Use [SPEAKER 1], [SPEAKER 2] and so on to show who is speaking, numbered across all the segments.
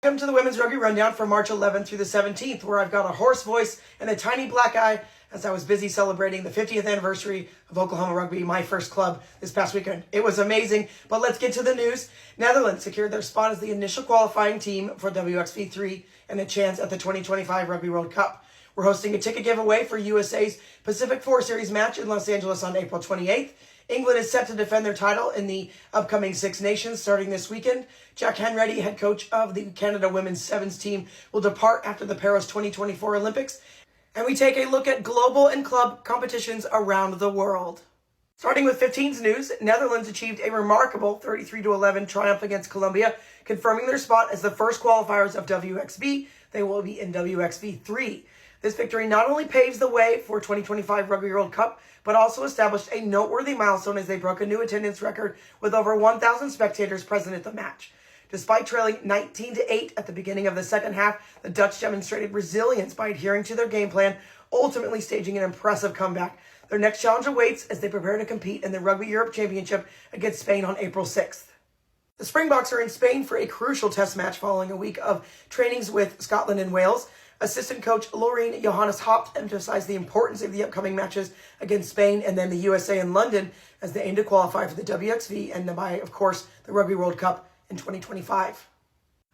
[SPEAKER 1] Welcome to the Women's Rugby Rundown for March 11th through the 17th, where I've got a hoarse voice and a tiny black eye as I was busy celebrating the 50th anniversary of Oklahoma Rugby, my first club, this past weekend. It was amazing, but let's get to the news. Netherlands secured their spot as the initial qualifying team for WXV 3 and a chance at the 2025 Rugby World Cup. We're hosting a ticket giveaway for USA's Pacific 4 Series match in Los Angeles on April 28th. England is set to defend their title in the upcoming Six Nations starting this weekend. Jack Hanratty, head coach of the Canada Women's Sevens team, will depart after the Paris 2024 Olympics. And we take a look at global and club competitions around the world. Starting with 15's news, Netherlands achieved a remarkable 33-11 triumph against Colombia, confirming their spot as the first qualifiers of WXV. They will be in WXV 3. This victory not only paves the way for 2025 Rugby World Cup, but also established a noteworthy milestone as they broke a new attendance record with over 1,000 spectators present at the match. Despite trailing 19-8 at the beginning of the second half, the Dutch demonstrated resilience by adhering to their game plan, ultimately staging an impressive comeback. Their next challenge awaits as they prepare to compete in the Rugby Europe Championship against Spain on April 6th. The Springboks are in Spain for a crucial test match following a week of trainings with Scotland and Wales. Assistant coach Laureen Johannes Haupt emphasized the importance of the upcoming matches against Spain and then the USA in London as they aim to qualify for the WXV and by, of course, the Rugby World Cup in 2025.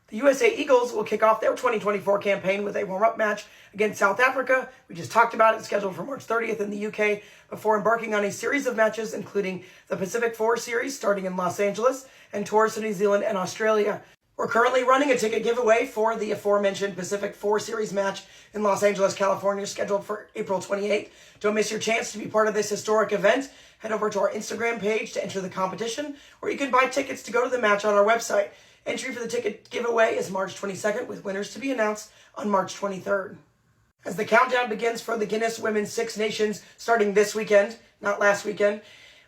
[SPEAKER 1] The USA Eagles will kick off their 2024 campaign with a warm-up match against South Africa. We just talked about it, scheduled for March 30th in the UK, before embarking on a series of matches, including the Pacific 4 Series starting in Los Angeles and tours to New Zealand and Australia. We're currently running a ticket giveaway for the aforementioned Pacific 4 Series match in Los Angeles, California, scheduled for April 28th. Don't miss your chance to be part of this historic event. Head over to our Instagram page to enter the competition, or you can buy tickets to go to the match on our website. Entry for the ticket giveaway is March 22nd, with winners to be announced on March 23rd. As the countdown begins for the Guinness Women's Six Nations starting this weekend, not last weekend,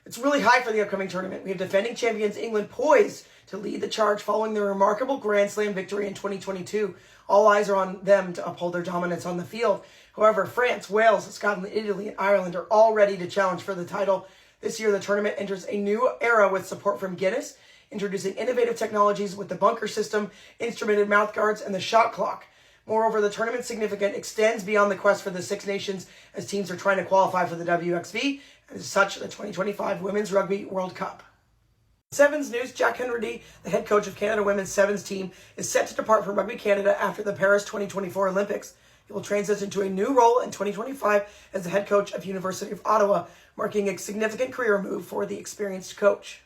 [SPEAKER 1] it's really high for the upcoming tournament. We have defending champions England poised to lead the charge following their remarkable Grand Slam victory in 2022. All eyes are on them to uphold their dominance on the field. However, France, Wales, Scotland, Italy, and Ireland are all ready to challenge for the title. This year, the tournament enters a new era with support from Guinness, introducing innovative technologies with the bunker system, instrumented mouthguards, and the shot clock. Moreover, the tournament's significance extends beyond the quest for the Six Nations as teams are trying to qualify for the WXV, and as such, the 2025 Women's Rugby World Cup. Sevens news, Jack Hanratty, the head coach of Canada Women's Sevens team, is set to depart from Rugby Canada after the Paris 2024 Olympics. He will transition to a new role in 2025 as the head coach of University of Ottawa, marking a significant career move for the experienced coach.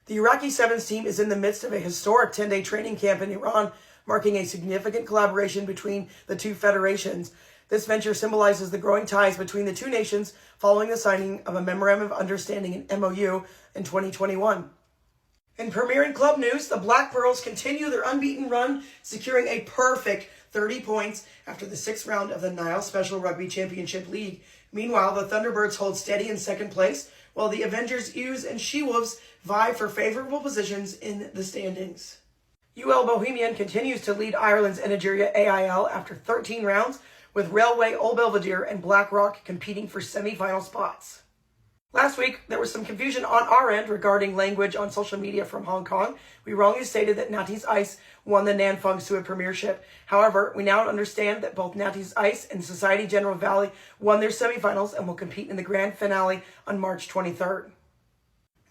[SPEAKER 1] The Iraqi Sevens team is in the midst of a historic 10-day training camp in Iran, marking a significant collaboration between the two federations. This venture symbolizes the growing ties between the two nations following the signing of a Memorandum of Understanding, an MOU, in 2021. In Premier and Club news, the Black Pearls continue their unbeaten run, securing a perfect 30 points after the sixth round of the Nile Special Rugby Championship League. Meanwhile, the Thunderbirds hold steady in second place, while the Avengers, Ewes, and She-Wolves vie for favorable positions in the standings. UL Bohemian continues to lead Ireland's Nigeria AIL after 13 rounds, with Railway, Old Belvedere, and Blackrock competing for semi-final spots. Last week, there was some confusion on our end regarding language on social media from Hong Kong. We wrongly stated that Natty's Ice won the Nan Fung Suet Premiership. However, we now understand that both Natty's Ice and Society General Valley won their semifinals and will compete in the grand finale on March 23rd.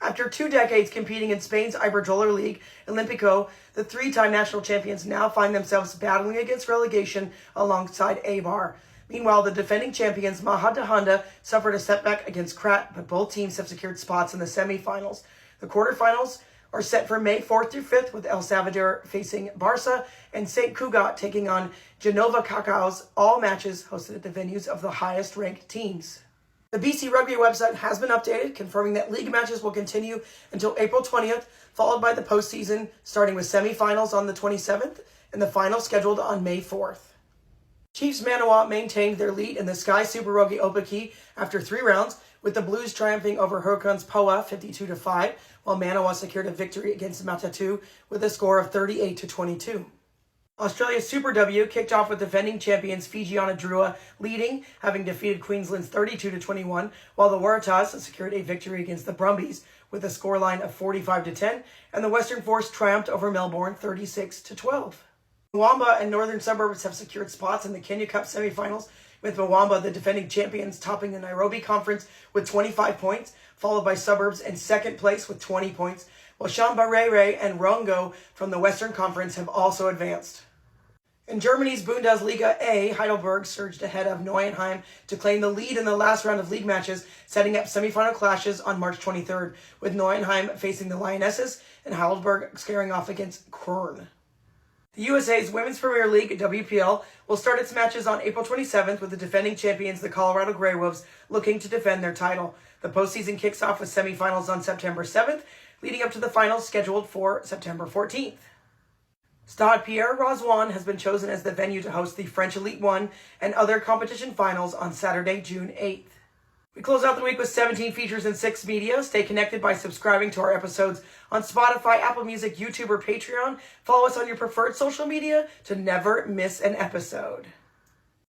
[SPEAKER 1] After 2 decades competing in Spain's Iberdrola League, Olympico, the three-time national champions now find themselves battling against relegation alongside Eibar. Meanwhile, the defending champions Majadahonda suffered a setback against Krat, but both teams have secured spots in the semifinals. The quarterfinals are set for May 4th through 5th, with El Salvador facing Barca and St. Cugat taking on Genova Cacaos, all matches hosted at the venues of the highest-ranked teams. The BC Rugby website has been updated, confirming that league matches will continue until April 20th, followed by the postseason, starting with semifinals on the 27th and the final scheduled on May 4th. Chiefs Manawa maintained their lead in the Sky Super Rugby Opaki after 3 rounds, with the Blues triumphing over Hurricanes Poa 52-5, while Manawa secured a victory against Matatu with a score of 38-22. Australia's Super W kicked off with defending champions Fijiana Drua leading, having defeated Queensland's 32-21, while the Waratahs secured a victory against the Brumbies with a scoreline of 45-10, and the Western Force triumphed over Melbourne 36-12. Mwamba and Northern Suburbs have secured spots in the Kenya Cup semifinals, with Mwamba, the defending champions, topping the Nairobi Conference with 25 points, followed by Suburbs in second place with 20 points, while Shambarere and Rongo from the Western Conference have also advanced. In Germany's Bundesliga A, Heidelberg surged ahead of Neuenheim to claim the lead in the last round of league matches, setting up semifinal clashes on March 23rd, with Neuenheim facing the Lionesses and Heidelberg squaring off against Köln. The USA's Women's Premier League, WPL, will start its matches on April 27th with the defending champions, the Colorado Grey Wolves, looking to defend their title. The postseason kicks off with semifinals on September 7th, leading up to the finals scheduled for September 14th. Stade Pierre Rozwan has been chosen as the venue to host the French Elite 1 and other competition finals on Saturday, June 8th. We close out the week with 17 features and 6 media. Stay connected by subscribing to our episodes on Spotify, Apple Music, YouTube, or Patreon. Follow us on your preferred social media to never miss an episode.